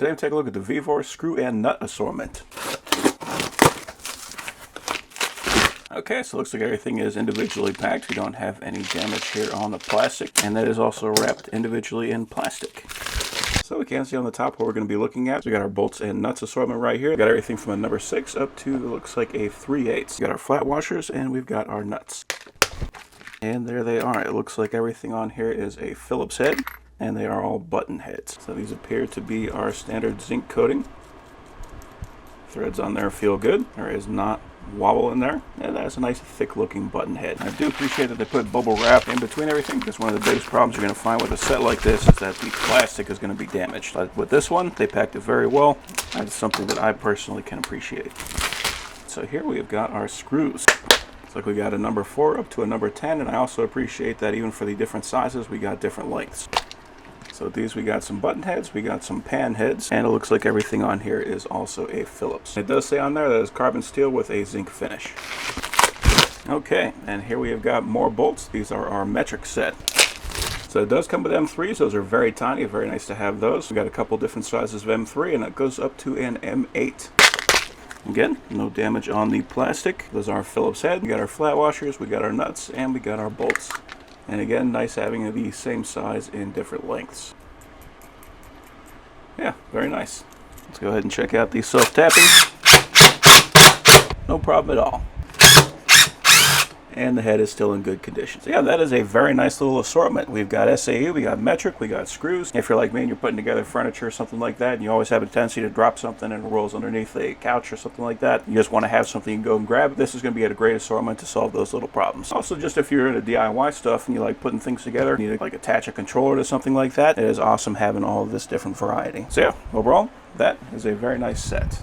Today I'm taking a look at the VEVOR screw and nut assortment. Okay, so it looks like everything is individually packed. We don't have any damage here on the plastic, and that is also wrapped individually in plastic. So we can see on the top what we're going to be looking at. So we got our bolts and nuts assortment right here. We got everything from a number 6 up to, it looks like, a 3/8. We got our flat washers, and we've got our nuts. And there they are. It looks like everything on here is a Phillips head, and they are all button heads. So these appear to be our standard zinc coating. Threads on there feel good. There is not wobble in there, and that's a nice thick looking button head. I do appreciate that they put bubble wrap in between everything, because one of the biggest problems you're going to find with a set like this is that the plastic is going to be damaged. But with this one, they packed it very well. That's something that I personally can appreciate. So here we've got our screws. Looks like we got a number 4 up to a number 10, and I also appreciate that even for the different sizes, we got different lengths. So these, we got some button heads, we got some pan heads, and it looks like everything on here is also a Phillips. It does say on there that it's carbon steel with a zinc finish. Okay, and here we have got more bolts. These are our metric set. So it does come with M3s. Those are very tiny, very nice to have those. We got a couple different sizes of M3, and it goes up to an M8. Again, no damage on the plastic. Those are our Phillips head. We got our flat washers, we got our nuts, and we got our bolts. And again, nice having the same size in different lengths. Yeah, very nice. Let's go ahead and check out the self-tapping. No problem at all. And the head is still in good condition. So yeah, that is a very nice little assortment. We've got SAE, we got metric, we got screws. If you're like me and you're putting together furniture or something like that, and you always have a tendency to drop something and it rolls underneath a couch or something like that, you just want to have something you can go and grab, this is going to be a great assortment to solve those little problems. Also, just if you're into DIY stuff and you like putting things together, you need to like attach a controller to something like that, it is awesome having all of this different variety. So yeah, overall, that is a very nice set.